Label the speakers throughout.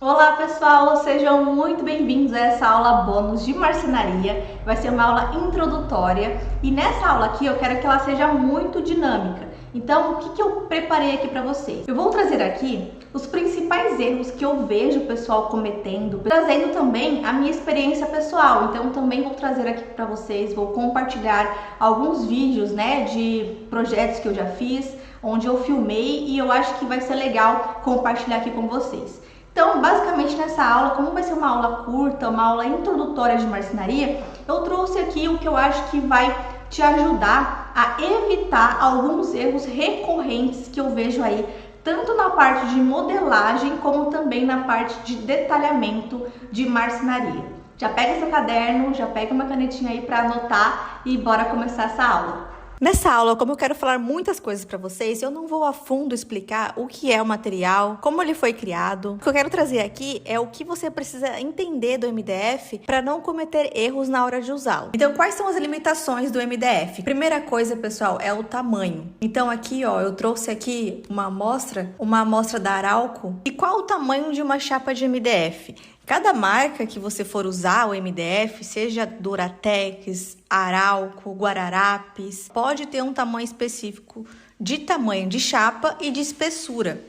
Speaker 1: Olá pessoal, sejam muito bem-vindos a essa aula bônus de marcenaria. Vai ser uma aula introdutória e nessa aula aqui eu quero que ela seja muito dinâmica. Então, o que eu preparei aqui para vocês? Eu vou trazer aqui os principais erros que eu vejo o pessoal cometendo, trazendo também a minha experiência pessoal. Então, também vou trazer aqui para vocês, vou compartilhar alguns vídeos, de projetos que eu já fiz, onde eu filmei e eu acho que vai ser legal compartilhar aqui com vocês. Então, basicamente nessa aula, como vai ser uma aula curta, uma aula introdutória de marcenaria, eu trouxe aqui o que eu acho que vai te ajudar a evitar alguns erros recorrentes que eu vejo aí, tanto na parte de modelagem, como também na parte de detalhamento de marcenaria. Já pega seu caderno, já pega uma canetinha aí para anotar e bora começar essa aula.
Speaker 2: Nessa aula, como eu quero falar muitas coisas para vocês, eu não vou a fundo explicar o que é o material, como ele foi criado. O que eu quero trazer aqui é o que você precisa entender do MDF para não cometer erros na hora de usá-lo. Então, quais são as limitações do MDF? Primeira coisa, pessoal, é o tamanho. Então, aqui, eu trouxe aqui uma amostra da Arauco. E qual o tamanho de uma chapa de MDF? Cada marca que você for usar o MDF, seja Duratex, Arauco, Guararapes, pode ter um tamanho específico de tamanho de chapa e de espessura.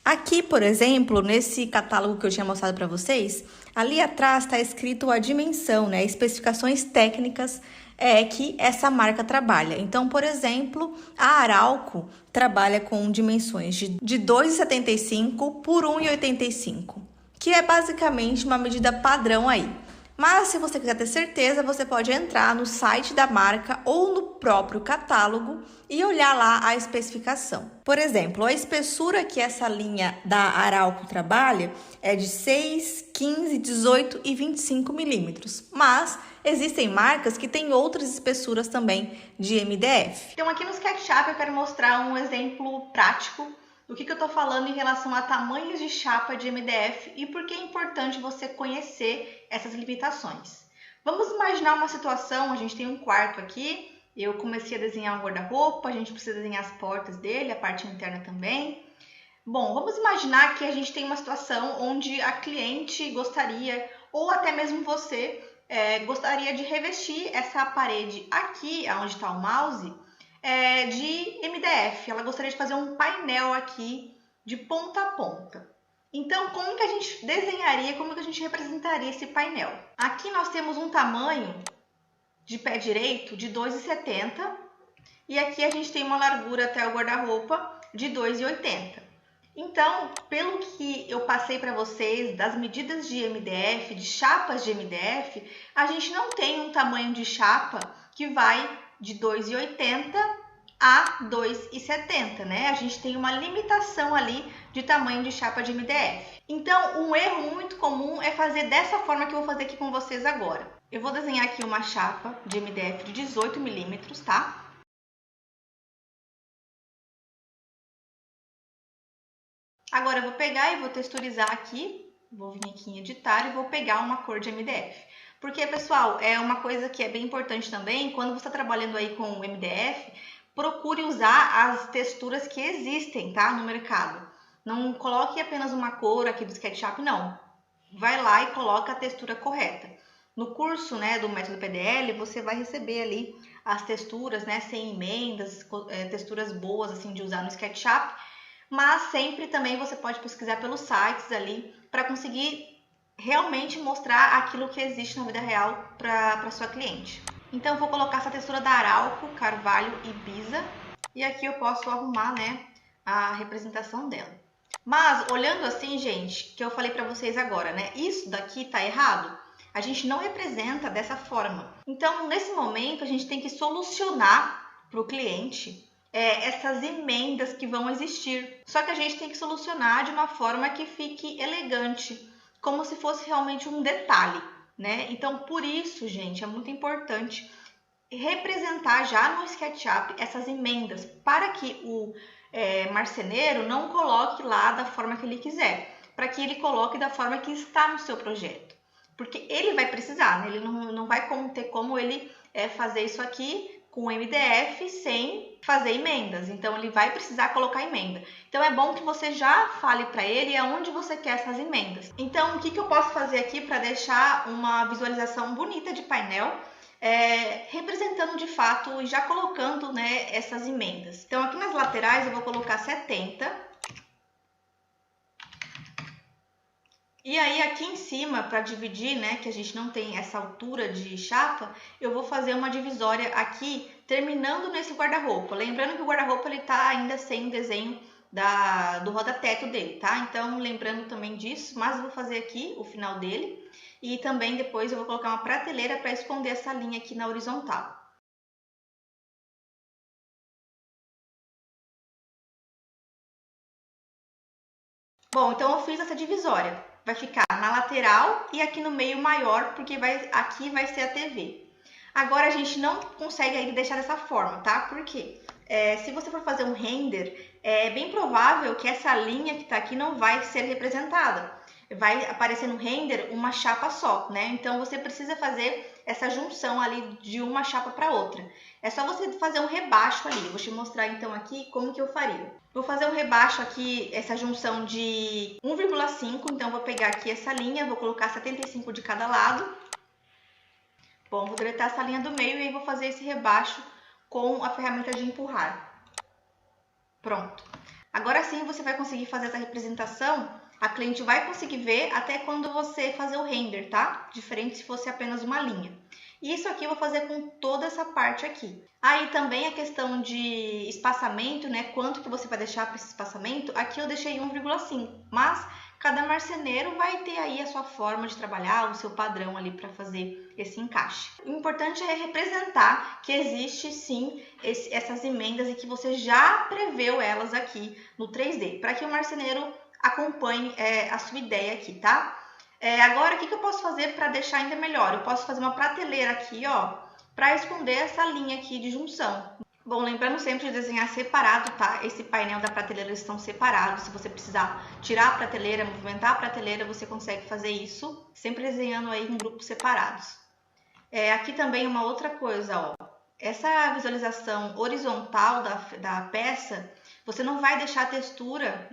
Speaker 2: Aqui, por exemplo, nesse catálogo que eu tinha mostrado para vocês, ali atrás está escrito a dimensão, especificações técnicas que essa marca trabalha. Então, por exemplo, a Arauco trabalha com dimensões de 2,75 por 1,85. Que é basicamente uma medida padrão aí. Mas se você quiser ter certeza, você pode entrar no site da marca ou no próprio catálogo e olhar lá a especificação. Por exemplo, a espessura que essa linha da Arauco trabalha é de 6, 15, 18 e 25 milímetros. Mas existem marcas que têm outras espessuras também de MDF.
Speaker 1: Então aqui no SketchUp eu quero mostrar um exemplo prático do que eu estou falando em relação a tamanhos de chapa de MDF e por que é importante você conhecer essas limitações. Vamos imaginar uma situação, a gente tem um quarto aqui, eu comecei a desenhar um guarda-roupa, a gente precisa desenhar as portas dele, a parte interna também. Bom, vamos imaginar que a gente tem uma situação onde a cliente gostaria, ou até mesmo você, gostaria de revestir essa parede aqui, onde está o mouse, de MDF. Ela gostaria de fazer um painel aqui de ponta a ponta. Então, como que a gente desenharia, como que a gente representaria esse painel? Aqui nós temos um tamanho de pé direito de 2,70 e aqui a gente tem uma largura até o guarda-roupa de 2,80. Então, pelo que eu passei para vocês das medidas de MDF, de chapas de MDF, a gente não tem um tamanho de chapa que vai de 2,80 a 2,70, A gente tem uma limitação ali de tamanho de chapa de MDF. Então, um erro muito comum é fazer dessa forma que eu vou fazer aqui com vocês agora. Eu vou desenhar aqui uma chapa de MDF de 18 milímetros, tá? Agora eu vou pegar e vou texturizar aqui, vou vir aqui em editar e vou pegar uma cor de MDF. Porque, pessoal, é uma coisa que é bem importante também, quando você está trabalhando aí com o MDF, procure usar as texturas que existem, tá, no mercado. Não coloque apenas uma cor aqui do SketchUp, não. Vai lá e coloca a textura correta. No curso, do método PDL, você vai receber ali as texturas, sem emendas, texturas boas assim de usar no SketchUp, mas sempre também você pode pesquisar pelos sites ali para conseguir realmente mostrar aquilo que existe na vida real para sua cliente. Então eu vou colocar essa textura da Arauco, Carvalho e Ibiza e aqui eu posso arrumar, a representação dela. Mas olhando assim, gente, que eu falei para vocês agora, isso daqui tá errado. A gente não representa dessa forma. Então nesse momento a gente tem que solucionar para o cliente essas emendas que vão existir. Só que a gente tem que solucionar de uma forma que fique elegante, como se fosse realmente um detalhe, Então, por isso, gente, é muito importante representar já no SketchUp essas emendas, para que o marceneiro não coloque lá da forma que ele quiser, para que ele coloque da forma que está no seu projeto. Porque ele vai precisar, Ele não vai ter como ele fazer isso aqui com o MDF sem fazer emendas. Então, ele vai precisar colocar emenda. Então, é bom que você já fale para ele aonde você quer essas emendas. Então, o que eu posso fazer aqui para deixar uma visualização bonita de painel, representando de fato e já colocando, né, essas emendas. Então, aqui nas laterais eu vou colocar 70. E aí, aqui em cima, para dividir, né, que a gente não tem essa altura de chapa, eu vou fazer uma divisória aqui, terminando nesse guarda-roupa. Lembrando que o guarda-roupa ele tá ainda sem o desenho do roda-teto dele, tá? Então, lembrando também disso, mas eu vou fazer aqui o final dele. E também depois eu vou colocar uma prateleira para esconder essa linha aqui na horizontal. Bom, então eu fiz essa divisória. Vai ficar na lateral e aqui no meio maior, porque aqui vai ser a TV. Agora a gente não consegue aí deixar dessa forma, tá? Por quê? Se você for fazer um render, é bem provável que essa linha que tá aqui não vai ser representada. Vai aparecer no render uma chapa só, né? Então você precisa fazer essa junção ali de uma chapa para outra. É só você fazer um rebaixo ali. Vou te mostrar então aqui como que eu faria. Vou fazer um rebaixo aqui, essa junção de 1,5. Então vou pegar aqui essa linha, vou colocar 75 de cada lado. Bom, vou deletar essa linha do meio e aí vou fazer esse rebaixo com a ferramenta de empurrar. Pronto. Agora sim você vai conseguir fazer essa representação. A cliente vai conseguir ver até quando você fazer o render, tá? Diferente se fosse apenas uma linha. E isso aqui eu vou fazer com toda essa parte aqui. Aí também a questão de espaçamento, né? Quanto que você vai deixar para esse espaçamento? Aqui eu deixei 1,5, mas cada marceneiro vai ter aí a sua forma de trabalhar, o seu padrão ali para fazer esse encaixe. O importante é representar que existe sim essas emendas e que você já preveu elas aqui no 3D, para que o marceneiro acompanhe a sua ideia aqui, tá? Agora, o que eu posso fazer para deixar ainda melhor? Eu posso fazer uma prateleira aqui, ó, para esconder essa linha aqui de junção. Bom, lembrando sempre de desenhar separado, tá? Esse painel da prateleira estão separados. Se você precisar tirar a prateleira, movimentar a prateleira, você consegue fazer isso, sempre desenhando aí em grupos separados. Aqui também uma outra coisa, ó. Essa visualização horizontal da peça, você não vai deixar a textura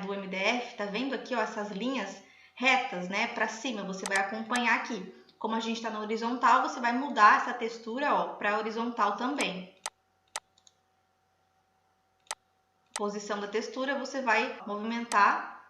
Speaker 1: do MDF, tá vendo aqui, ó, essas linhas retas, né, para cima, você vai acompanhar aqui. Como a gente está na horizontal, você vai mudar essa textura, ó, para horizontal também. Posição da textura, você vai movimentar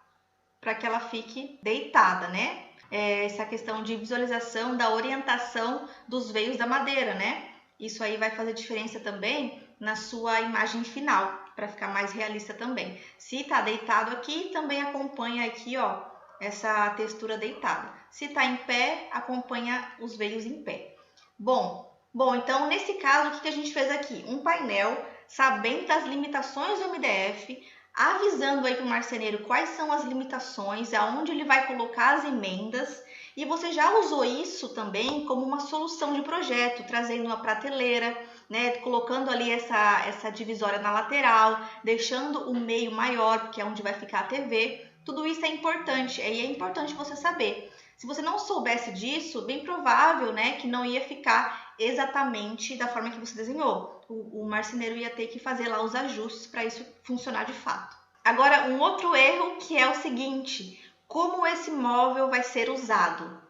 Speaker 1: para que ela fique deitada, né? Essa questão de visualização da orientação dos veios da madeira, né? Isso aí vai fazer diferença também na sua imagem final, para ficar mais realista também. Se tá deitado aqui, também acompanha aqui, ó, essa textura deitada. Se tá em pé, acompanha os veios em pé. Bom, então nesse caso, o que a gente fez aqui? Um painel sabendo das limitações do MDF, avisando aí para o marceneiro quais são as limitações, aonde ele vai colocar as emendas, e você já usou isso também como uma solução de projeto, trazendo uma prateleira, né, colocando ali essa divisória na lateral, deixando o meio maior, porque é onde vai ficar a TV. Tudo isso é importante, e é importante você saber. Se você não soubesse disso, bem provável, né, que não ia ficar exatamente da forma que você desenhou. O marceneiro ia ter que fazer lá os ajustes para isso funcionar de fato. Agora, um outro erro que é o seguinte: como esse móvel vai ser usado?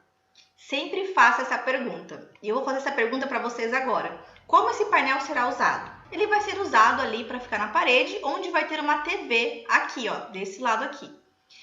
Speaker 1: Sempre faça essa pergunta. E eu vou fazer essa pergunta para vocês agora. Como esse painel será usado? Ele vai ser usado ali para ficar na parede, onde vai ter uma TV aqui, ó, desse lado aqui.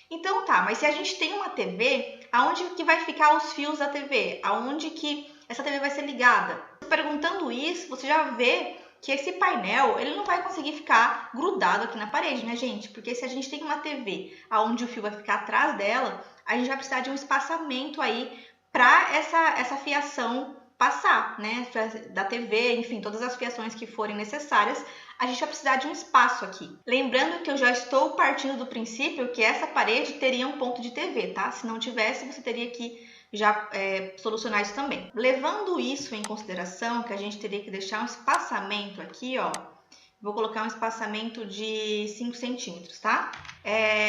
Speaker 1: Então tá, mas se a gente tem uma TV, aonde que vai ficar os fios da TV? Aonde que essa TV vai ser ligada? Perguntando isso, você já vê que esse painel, ele não vai conseguir ficar grudado aqui na parede, né, gente? Porque se a gente tem uma TV aonde o fio vai ficar atrás dela, a gente vai precisar de um espaçamento aí para essa fiação passar, né? Da TV, enfim, todas as fiações que forem necessárias, a gente vai precisar de um espaço aqui. Lembrando que eu já estou partindo do princípio que essa parede teria um ponto de TV, tá? Se não tivesse, você teria que já solucionar isso também. Levando isso em consideração, que a gente teria que deixar um espaçamento aqui, ó. Vou colocar um espaçamento de 5 centímetros, tá?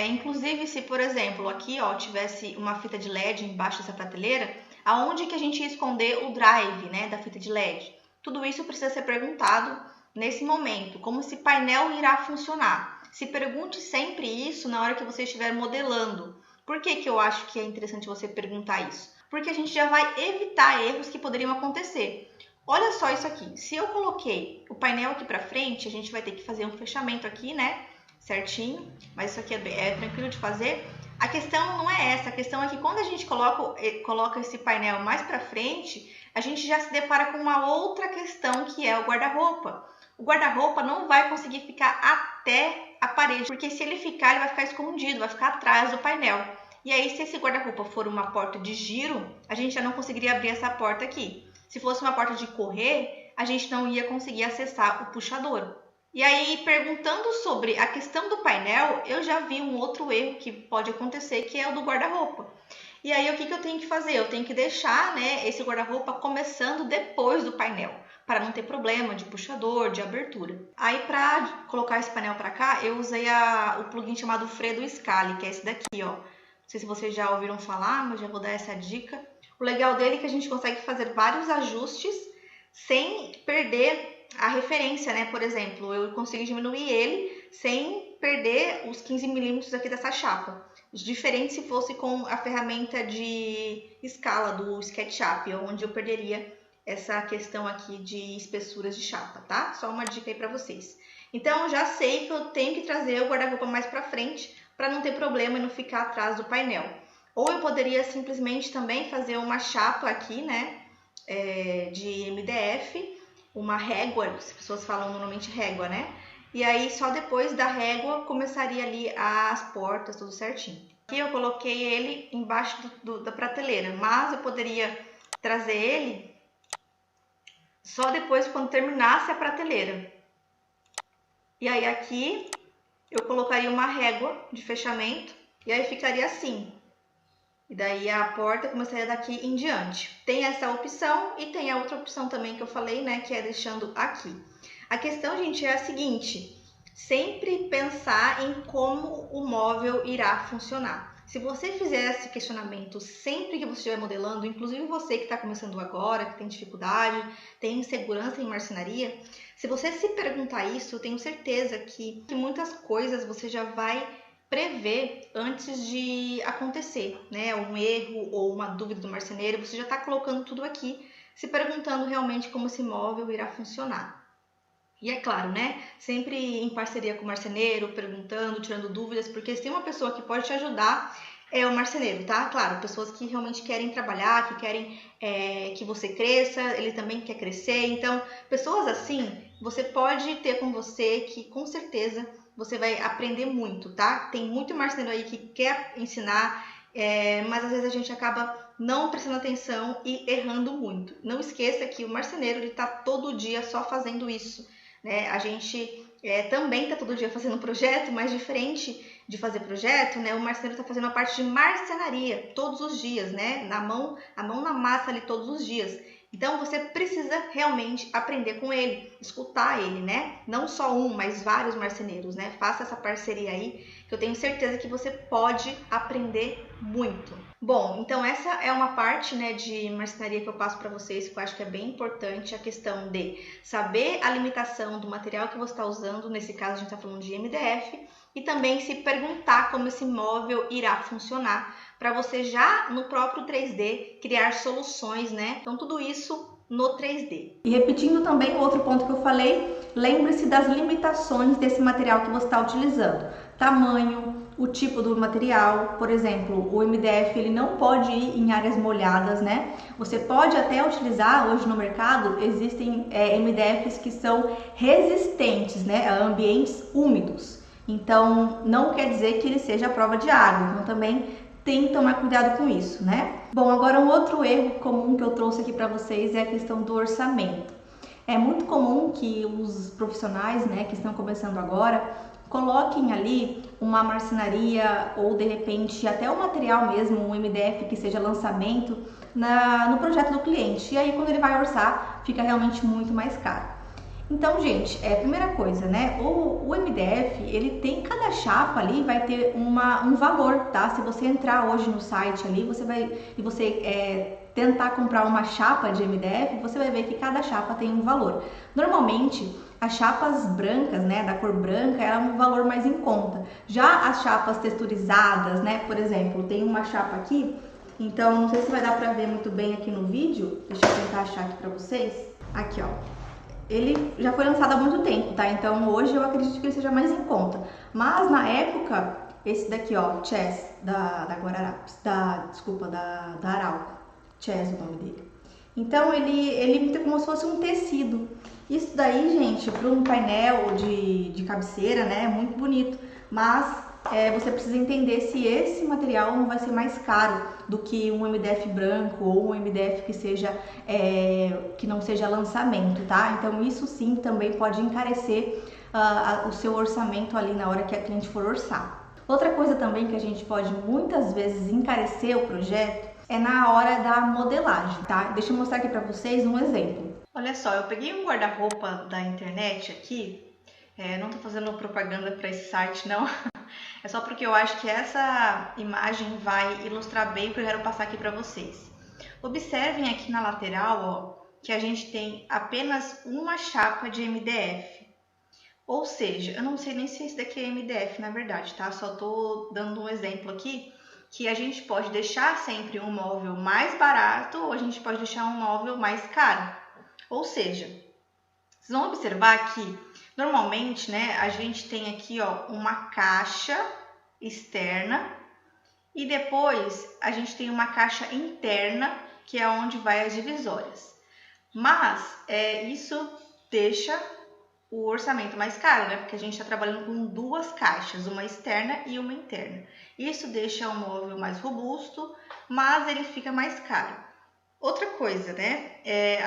Speaker 1: Inclusive, se, por exemplo, aqui, ó, tivesse uma fita de LED embaixo dessa prateleira, aonde que a gente ia esconder o drive, né, da fita de LED? Tudo isso precisa ser perguntado nesse momento, como esse painel irá funcionar. Se pergunte sempre isso na hora que você estiver modelando. Por que eu acho que é interessante você perguntar isso? Porque a gente já vai evitar erros que poderiam acontecer. Olha só isso aqui. Se eu coloquei o painel aqui para frente, a gente vai ter que fazer um fechamento aqui, né? Certinho. Mas isso aqui é tranquilo de fazer. A questão não é essa. A questão é que quando a gente coloca esse painel mais para frente, a gente já se depara com uma outra questão, que é o guarda-roupa. O guarda-roupa não vai conseguir ficar até a parede, porque se ele ficar, ele vai ficar escondido, vai ficar atrás do painel. E aí, se esse guarda-roupa for uma porta de giro, a gente já não conseguiria abrir essa porta aqui. Se fosse uma porta de correr, a gente não ia conseguir acessar o puxador. E aí, perguntando sobre a questão do painel, eu já vi um outro erro que pode acontecer, que é o do guarda-roupa. E aí, o que eu tenho que fazer? Eu tenho que deixar, né, esse guarda-roupa começando depois do painel, para não ter problema de puxador, de abertura. Aí, para colocar esse painel para cá, eu usei o plugin chamado Fredo Scali, que é esse daqui, ó. Não sei se vocês já ouviram falar, mas já vou dar essa dica. O legal dele é que a gente consegue fazer vários ajustes sem perder a referência, né? Por exemplo, eu consigo diminuir ele sem perder os 15 milímetros aqui dessa chapa. Diferente se fosse com a ferramenta de escala do SketchUp, onde eu perderia essa questão aqui de espessuras de chapa, tá? Só uma dica aí para vocês. Então, já sei que eu tenho que trazer o guarda-roupa mais para frente para não ter problema e não ficar atrás do painel. Ou eu poderia simplesmente também fazer uma chapa aqui, né, de MDF, uma régua, as pessoas falam normalmente régua, né? E aí, só depois da régua, começaria ali as portas, tudo certinho. Aqui eu coloquei ele embaixo da prateleira, mas eu poderia trazer ele só depois, quando terminasse a prateleira. E aí, aqui, eu colocaria uma régua de fechamento, e aí ficaria assim. E daí a porta começaria daqui em diante. Tem essa opção e tem a outra opção também que eu falei, né? Que é deixando aqui. A questão, gente, é a seguinte. Sempre pensar em como o móvel irá funcionar. Se você fizer esse questionamento sempre que você estiver modelando, inclusive você que está começando agora, que tem dificuldade, tem insegurança em marcenaria, se você se perguntar isso, eu tenho certeza que muitas coisas você já vai prever antes de acontecer, né? Um erro ou uma dúvida do marceneiro, você já está colocando tudo aqui, se perguntando realmente como esse móvel irá funcionar. E é claro, né? Sempre em parceria com o marceneiro, perguntando, tirando dúvidas, porque se tem uma pessoa que pode te ajudar, é o marceneiro, tá? Claro, pessoas que realmente querem trabalhar, que querem que você cresça, ele também quer crescer. Então, pessoas assim, você pode ter com você que com certeza você vai aprender muito, tá? Tem muito marceneiro aí que quer ensinar, mas às vezes a gente acaba não prestando atenção e errando muito. Não esqueça que o marceneiro ele tá todo dia só fazendo isso, né? A gente também está todo dia fazendo projeto, mas diferente de fazer projeto, né? O marceneiro está fazendo a parte de marcenaria todos os dias, né? A mão na massa ali todos os dias. Então você precisa realmente aprender com ele, escutar ele, né? Não só um, mas vários marceneiros, né? Faça essa parceria aí, que eu tenho certeza que você pode aprender muito. Bom, então essa é uma parte, né, de marcenaria que eu passo para vocês, que eu acho que é bem importante, a questão de saber a limitação do material que você está usando, nesse caso a gente está falando de MDF, e também se perguntar como esse móvel irá funcionar, para você já no próprio 3D criar soluções, né? Então tudo isso no 3D. E repetindo também o outro ponto que eu falei, lembre-se das limitações desse material que você está utilizando. Tamanho, o tipo do material, por exemplo, o MDF ele não pode ir em áreas molhadas, né? Você pode até utilizar, hoje no mercado existem MDFs que são resistentes, né, a ambientes úmidos. Então não quer dizer que ele seja a prova de água, então também tem que tomar cuidado com isso, né? Bom, agora um outro erro comum que eu trouxe aqui para vocês é a questão do orçamento. É muito comum que os profissionais, né, que estão começando agora, coloquem ali uma marcenaria ou de repente até o material mesmo, um MDF que seja lançamento no projeto do cliente. E aí quando ele vai orçar, fica realmente muito mais caro. Então, gente, primeira coisa, né? O MDF, ele tem, cada chapa ali vai ter um valor, tá? Se você entrar hoje no site ali, você tentar comprar uma chapa de MDF, você vai ver que cada chapa tem um valor. Normalmente, as chapas brancas, né, da cor branca, ela é um valor mais em conta. Já as chapas texturizadas, né, por exemplo, tem uma chapa aqui, então não sei se vai dar pra ver muito bem aqui no vídeo, deixa eu tentar achar aqui pra vocês. Aqui, ó. Ele já foi lançado há muito tempo, tá? Então hoje eu acredito que ele seja mais em conta. Mas na época, esse daqui, ó, Chess, da Guararapes, da Arauco. Chess, o nome dele. Então ele tem como se fosse um tecido. Isso daí, gente, para um painel de cabeceira, né, é muito bonito. Mas você precisa entender se esse material não vai ser mais caro do que um MDF branco ou um MDF que não seja lançamento, tá? Então isso sim também pode encarecer o seu orçamento ali na hora que a cliente for orçar. Outra coisa também que a gente pode muitas vezes encarecer o projeto é na hora da modelagem, tá? Deixa eu mostrar aqui para vocês um exemplo. Olha só, eu peguei um guarda-roupa da internet aqui. Não tô fazendo propaganda para esse site, não. É só porque eu acho que essa imagem vai ilustrar bem o que eu quero passar aqui para vocês. Observem aqui na lateral, ó, que a gente tem apenas uma chapa de MDF. Ou seja, eu não sei nem se esse daqui é MDF, na verdade, tá? Só tô dando um exemplo aqui, que a gente pode deixar sempre um móvel mais barato ou a gente pode deixar um móvel mais caro. Ou seja, vocês vão observar que normalmente, né, a gente tem aqui, ó, uma caixa externa e depois a gente tem uma caixa interna, que é onde vai as divisórias. Mas isso deixa o orçamento mais caro, né? Porque a gente está trabalhando com duas caixas, uma externa e uma interna. Isso deixa o móvel mais robusto, mas ele fica mais caro. Outra coisa, né?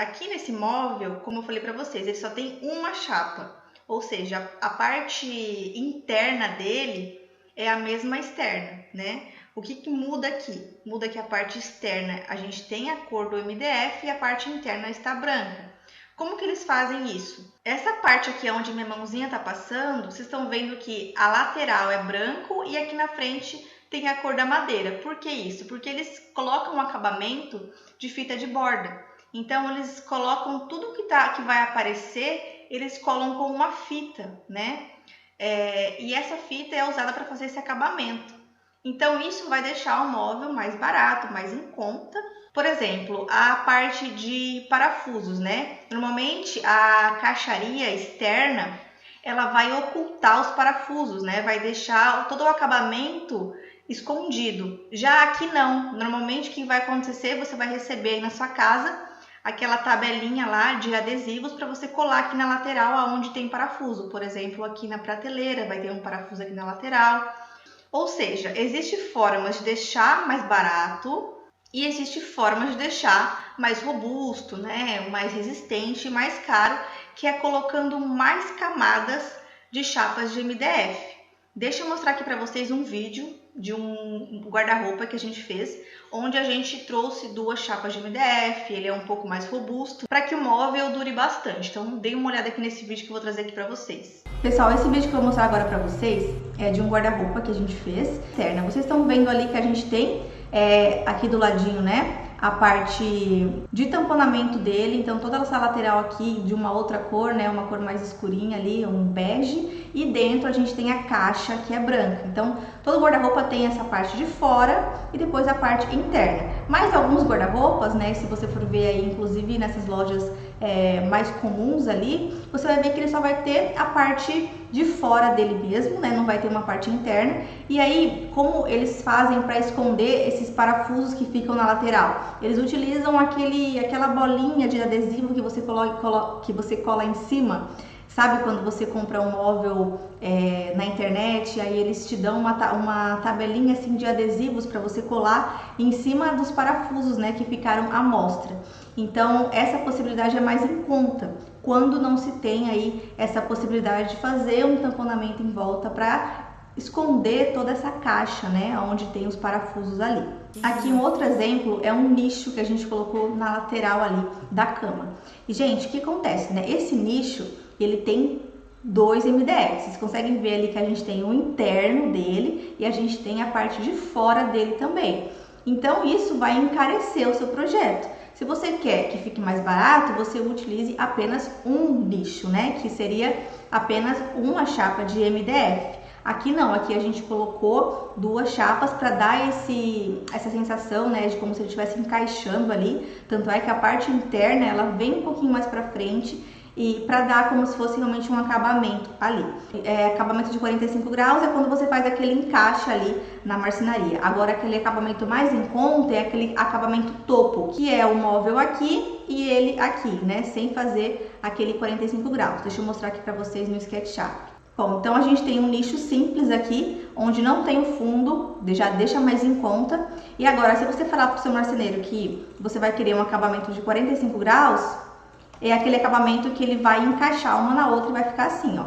Speaker 1: Aqui nesse móvel, como eu falei para vocês, ele só tem uma chapa. Ou seja, a parte interna dele é a mesma externa, né? O que muda aqui? Muda que a parte externa a gente tem a cor do MDF e a parte interna está branca. Como que eles fazem isso? Essa parte aqui onde minha mãozinha está passando, vocês estão vendo que a lateral é branco e aqui na frente tem a cor da madeira. Por que isso? Porque eles colocam um acabamento de fita de borda. Então eles colocam tudo que vai aparecer, eles colam com uma fita, né? E essa fita é usada para fazer esse acabamento. Então isso vai deixar o móvel mais barato, mais em conta. Por exemplo, a parte de parafusos, né? Normalmente a caixaria externa, ela vai ocultar os parafusos, né? Vai deixar todo o acabamento escondido. Já aqui não. Normalmente o que vai acontecer, você vai receber aí na sua casa aquela tabelinha lá de adesivos para você colar aqui na lateral aonde tem parafuso. Por exemplo, aqui na prateleira vai ter um parafuso aqui na lateral. Ou seja, existe formas de deixar mais barato e existe formas de deixar mais robusto, né? Mais resistente e mais caro, que é colocando mais camadas de chapas de MDF. Deixa eu mostrar aqui para vocês um vídeo de um guarda-roupa que a gente fez, onde a gente trouxe duas chapas de MDF, ele é um pouco mais robusto, para que o móvel dure bastante. Então, dê uma olhada aqui nesse vídeo que eu vou trazer aqui para vocês. Pessoal, esse vídeo que eu vou mostrar agora para vocês é de um guarda-roupa que a gente fez externa. Vocês estão vendo ali que a gente tem aqui do ladinho, né, a parte de tamponamento dele, então toda essa lateral aqui de uma outra cor, né, uma cor mais escurinha ali, um bege, e dentro a gente tem a caixa que é branca. Então todo guarda-roupa tem essa parte de fora e depois a parte interna. Mas alguns guarda-roupas, né, se você for ver aí, inclusive nessas lojas mais comuns ali, você vai ver que ele só vai ter a parte de fora dele mesmo, né, não vai ter uma parte interna. E aí, como eles fazem para esconder esses parafusos que ficam na lateral? Eles utilizam aquela bolinha de adesivo que você cola em cima. Sabe quando você compra um móvel na internet, aí eles te dão uma tabelinha assim de adesivos para você colar em cima dos parafusos, né, que ficaram à mostra. Então essa possibilidade é mais em conta quando não se tem aí essa possibilidade de fazer um tamponamento em volta para esconder toda essa caixa, né, onde tem os parafusos ali. Aqui um outro exemplo é um nicho que a gente colocou na lateral ali da cama. E gente, o que acontece, né? Esse nicho ele tem 2 MDFs. Vocês conseguem ver ali que a gente tem o interno dele e a gente tem a parte de fora dele também. Então isso vai encarecer o seu projeto. Se você quer que fique mais barato, você utilize apenas um lixo, né? Que seria apenas uma chapa de MDF. Aqui não, aqui a gente colocou 2 chapas para dar essa sensação, né, de como se ele estivesse encaixando ali. Tanto é que a parte interna ela vem um pouquinho mais para frente e para dar como se fosse realmente um acabamento ali. Acabamento de 45 graus é quando você faz aquele encaixe ali na marcenaria. Agora aquele acabamento mais em conta é aquele acabamento topo, que é o móvel aqui e ele aqui, né, sem fazer aquele 45 graus. Deixa eu mostrar aqui para vocês no SketchUp. Bom, então a gente tem um nicho simples aqui, onde não tem o fundo, já deixa mais em conta. E agora, se você falar para o seu marceneiro que você vai querer um acabamento de 45 graus, é aquele acabamento que ele vai encaixar uma na outra e vai ficar assim, ó.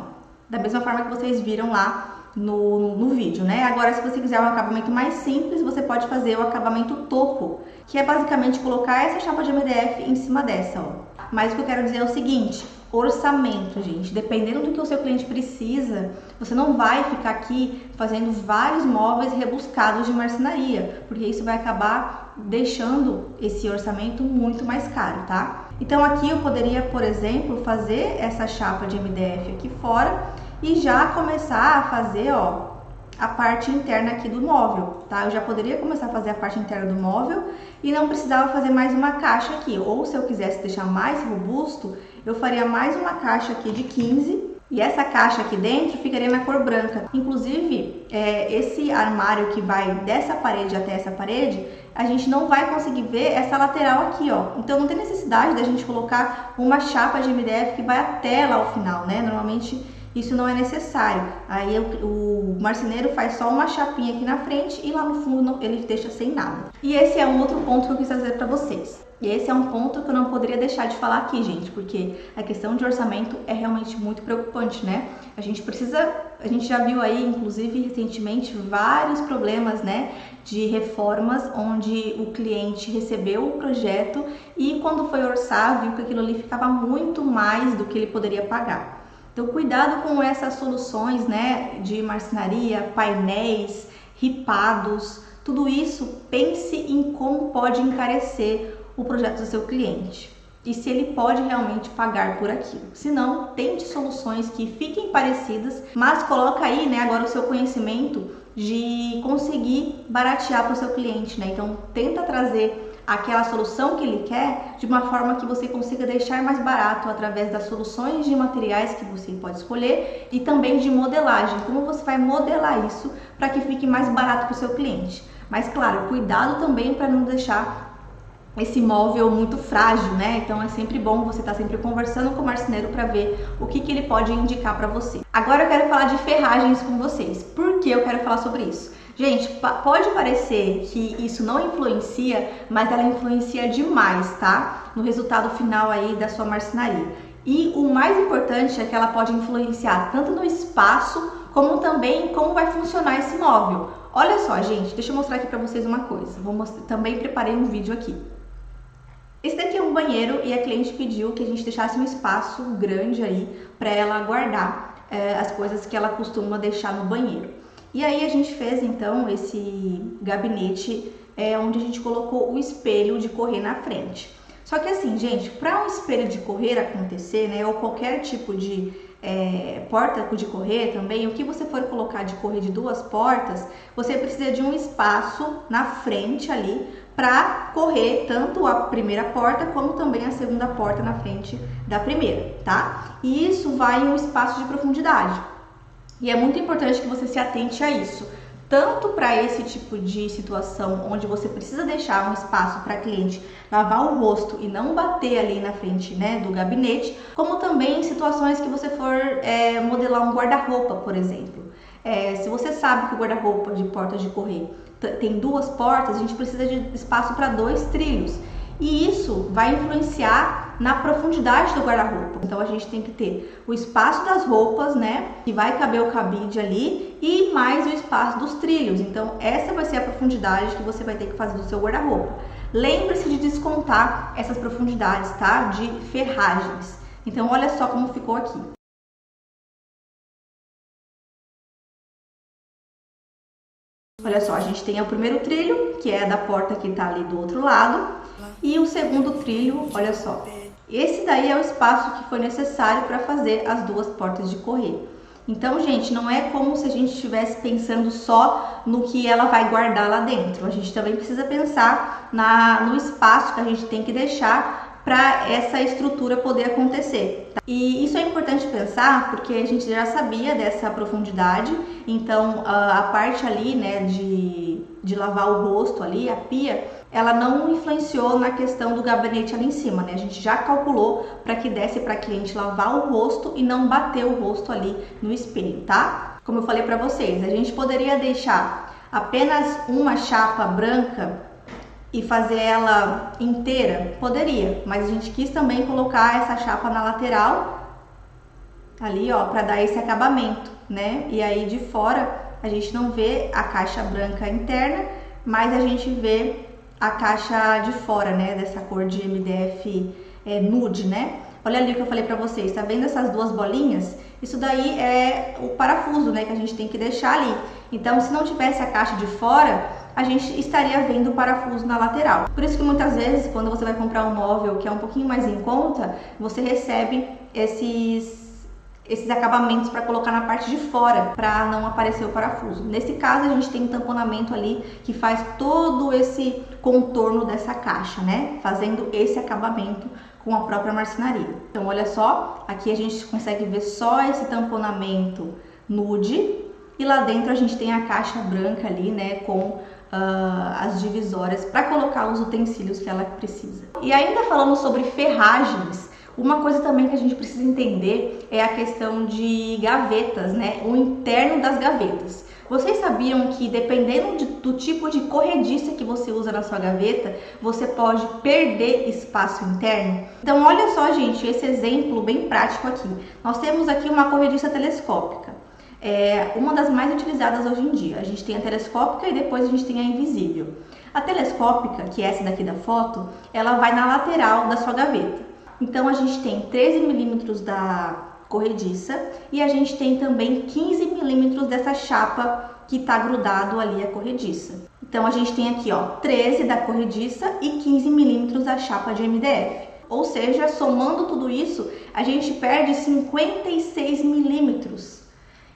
Speaker 1: Da mesma forma que vocês viram lá no vídeo, né? Agora, se você quiser um acabamento mais simples, você pode fazer o acabamento topo, que é basicamente colocar essa chapa de MDF em cima dessa, ó. Mas o que eu quero dizer é o seguinte: orçamento, gente. Dependendo do que o seu cliente precisa, você não vai ficar aqui fazendo vários móveis rebuscados de marcenaria, porque isso vai acabar deixando esse orçamento muito mais caro, tá? Então aqui eu poderia, por exemplo, fazer essa chapa de MDF aqui fora e já começar a fazer, ó, a parte interna aqui do móvel, tá? Eu já poderia começar a fazer a parte interna do móvel e não precisava fazer mais uma caixa aqui. Ou se eu quisesse deixar mais robusto, eu faria mais uma caixa aqui de 15 e essa caixa aqui dentro ficaria na cor branca. Inclusive, esse armário que vai dessa parede até essa parede, a gente não vai conseguir ver essa lateral aqui, ó. Então não tem necessidade da gente colocar uma chapa de MDF que vai até lá ao final, né? Normalmente isso não é necessário. Aí o marceneiro faz só uma chapinha aqui na frente e lá no fundo ele deixa sem nada. E esse é um outro ponto que eu quis trazer para vocês. E esse é um ponto que eu não poderia deixar de falar aqui, gente, porque a questão de orçamento é realmente muito preocupante, né? A gente já viu aí, inclusive recentemente, vários problemas, né, de reformas onde o cliente recebeu o projeto e quando foi orçar, viu que aquilo ali ficava muito mais do que ele poderia pagar. Então, cuidado com essas soluções, né, de marcenaria, painéis, ripados, tudo isso, pense em como pode encarecer o projeto do seu cliente e se ele pode realmente pagar por aquilo. Se não, tente soluções que fiquem parecidas, mas coloca aí, né, agora o seu conhecimento de conseguir baratear para o seu cliente, né? Então, tenta trazer aquela solução que ele quer de uma forma que você consiga deixar mais barato através das soluções de materiais que você pode escolher e também de modelagem, como você vai modelar isso para que fique mais barato para o seu cliente. Mas claro, cuidado também para não deixar esse móvel muito frágil, né? Então é sempre bom você estar sempre conversando com o marceneiro para ver o que ele pode indicar para você. Agora eu quero falar de ferragens com vocês. Por que eu quero falar sobre isso? Gente, pode parecer que isso não influencia, mas ela influencia demais, tá? No resultado final aí da sua marcenaria. E o mais importante é que ela pode influenciar tanto no espaço, como também como vai funcionar esse móvel. Olha só, gente, deixa eu mostrar aqui pra vocês uma coisa. Também preparei um vídeo aqui. Esse daqui é um banheiro e a cliente pediu que a gente deixasse um espaço grande aí para ela guardar as coisas que ela costuma deixar no banheiro. E aí a gente fez então esse gabinete onde a gente colocou o espelho de correr na frente. Só que assim, gente, para um espelho de correr acontecer, né, ou qualquer tipo de porta de correr também, o que você for colocar de correr de 2 portas, você precisa de um espaço na frente ali para correr tanto a primeira porta como também a segunda porta na frente da primeira, tá? E isso vai em um espaço de profundidade. E é muito importante que você se atente a isso, tanto para esse tipo de situação onde você precisa deixar um espaço para cliente lavar o rosto e não bater ali na frente, né, do gabinete, como também em situações que você for modelar um guarda-roupa, por exemplo. Se você sabe que o guarda-roupa de portas de correr tem 2 portas, a gente precisa de espaço para 2 trilhos. E isso vai influenciar na profundidade do guarda-roupa. Então a gente tem que ter o espaço das roupas, né, que vai caber o cabide ali, e mais o espaço dos trilhos. Então essa vai ser a profundidade que você vai ter que fazer do seu guarda-roupa. Lembre-se de descontar essas profundidades, tá, de ferragens. Então olha só como ficou aqui. Olha só, a gente tem o primeiro trilho, que é da porta que tá ali do outro lado, e o segundo trilho, olha só. Esse daí é o espaço que foi necessário para fazer as duas portas de correr. Então, gente, não é como se a gente estivesse pensando só no que ela vai guardar lá dentro. A gente também precisa pensar no espaço que a gente tem que deixar para essa estrutura poder acontecer. E isso é importante pensar porque a gente já sabia dessa profundidade, então a parte ali, né, de lavar o rosto ali, a pia, ela não influenciou na questão do gabinete ali em cima, né? A gente já calculou para que desse para a cliente lavar o rosto e não bater o rosto ali no espelho, tá? Como eu falei para vocês, a gente poderia deixar apenas uma chapa branca e fazer ela inteira? Poderia, mas a gente quis também colocar essa chapa na lateral, ali ó, para dar esse acabamento, né? E aí de fora a gente não vê a caixa branca interna, mas a gente vê a caixa de fora, né? Dessa cor de MDF nude, né? Olha ali o que eu falei pra vocês, tá vendo essas duas bolinhas? Isso daí é o parafuso, né? Que a gente tem que deixar ali. Então, se não tivesse a caixa de fora, a gente estaria vendo o parafuso na lateral. Por isso que muitas vezes, quando você vai comprar um móvel que é um pouquinho mais em conta, você recebe esses acabamentos para colocar na parte de fora, para não aparecer o parafuso. Nesse caso, a gente tem um tamponamento ali que faz todo esse contorno dessa caixa, né? Fazendo esse acabamento com a própria marcenaria. Então, olha só, aqui a gente consegue ver só esse tamponamento nude e lá dentro a gente tem a caixa branca ali, né? Com as divisórias para colocar os utensílios que ela precisa. E ainda falando sobre ferragens, uma coisa também que a gente precisa entender é a questão de gavetas, né? O interno das gavetas. Vocês sabiam que dependendo do tipo de corrediça que você usa na sua gaveta, você pode perder espaço interno? Então olha só, gente, esse exemplo bem prático aqui. Nós temos aqui uma corrediça telescópica. É uma das mais utilizadas hoje em dia. A gente tem a telescópica e depois a gente tem a invisível. A telescópica, que é essa daqui da foto, ela vai na lateral da sua gaveta. Então a gente tem 13 milímetros da corrediça e a gente tem também 15 milímetros dessa chapa que está grudado ali a corrediça. Então a gente tem aqui, ó, 13 da corrediça e 15 milímetros da chapa de MDF. Ou seja, somando tudo isso, a gente perde 56 milímetros.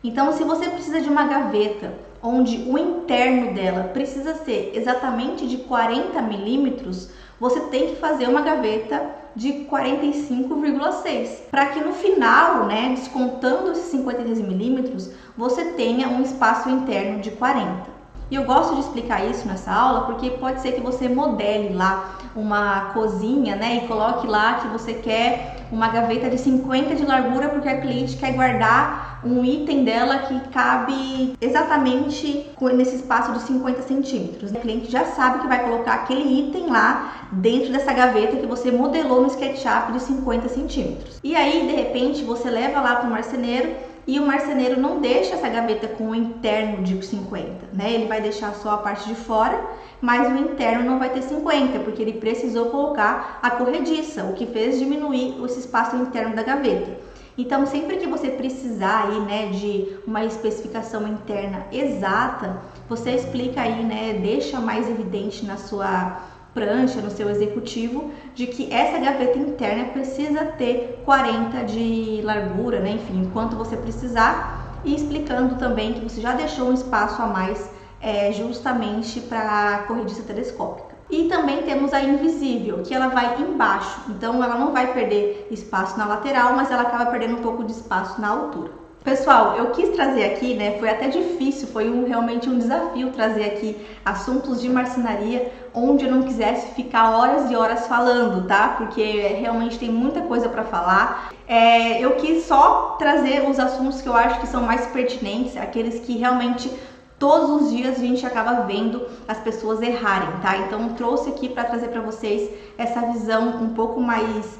Speaker 1: Então, se você precisa de uma gaveta onde o interno dela precisa ser exatamente de 40 milímetros, você tem que fazer uma gaveta de 45,6 para que no final, né, descontando esses 53 milímetros, você tenha um espaço interno de 40. E eu gosto de explicar isso nessa aula porque pode ser que você modele lá uma cozinha, né, e coloque lá que você quer uma gaveta de 50 de largura porque a cliente quer guardar um item dela que cabe exatamente nesse espaço de 50 centímetros. O cliente já sabe que vai colocar aquele item lá dentro dessa gaveta que você modelou no SketchUp de 50 centímetros. E aí, de repente, você leva lá para o marceneiro e o marceneiro não deixa essa gaveta com o interno de 50, né? Ele vai deixar só a parte de fora, mas o interno não vai ter 50, porque ele precisou colocar a corrediça, o que fez diminuir esse espaço interno da gaveta. Então, sempre que você precisar aí, né, de uma especificação interna exata, você explica aí, né, deixa mais evidente na sua prancha, no seu executivo, de que essa gaveta interna precisa ter 40 de largura, né, enfim, quanto você precisar, e explicando também que você já deixou um espaço a mais justamente para a corrediça telescópica. E também temos a invisível, que ela vai embaixo, então ela não vai perder espaço na lateral, mas ela acaba perdendo um pouco de espaço na altura. Pessoal, eu quis trazer aqui, né, foi até difícil, foi realmente um desafio trazer aqui assuntos de marcenaria onde eu não quisesse ficar horas e horas falando, tá? Porque realmente tem muita coisa para falar. Eu quis só trazer os assuntos que eu acho que são mais pertinentes, aqueles que realmente todos os dias a gente acaba vendo as pessoas errarem, tá? Então trouxe aqui para trazer para vocês essa visão um pouco mais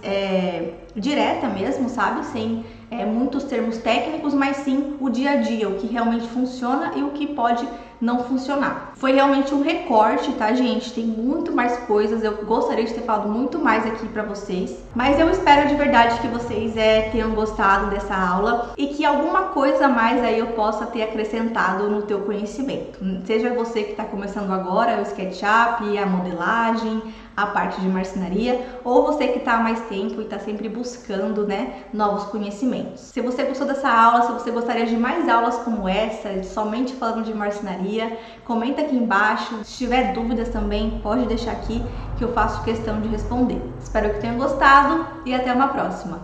Speaker 1: direta mesmo, sabe? Sem muitos termos técnicos, mas sim o dia a dia, o que realmente funciona e o que pode não funcionar. Foi realmente um recorte, tá, gente? Tem muito mais coisas, eu gostaria de ter falado muito mais aqui pra vocês, mas eu espero de verdade que vocês tenham gostado dessa aula e que alguma coisa a mais aí eu possa ter acrescentado no teu conhecimento. Seja você que está começando agora o SketchUp, a modelagem, a parte de marcenaria, ou você que está há mais tempo e está sempre buscando, né, novos conhecimentos. Se você gostou dessa aula, se você gostaria de mais aulas como essa, somente falando de marcenaria, comenta aqui embaixo. Se tiver dúvidas também, pode deixar aqui que eu faço questão de responder. Espero que tenham gostado e até uma próxima!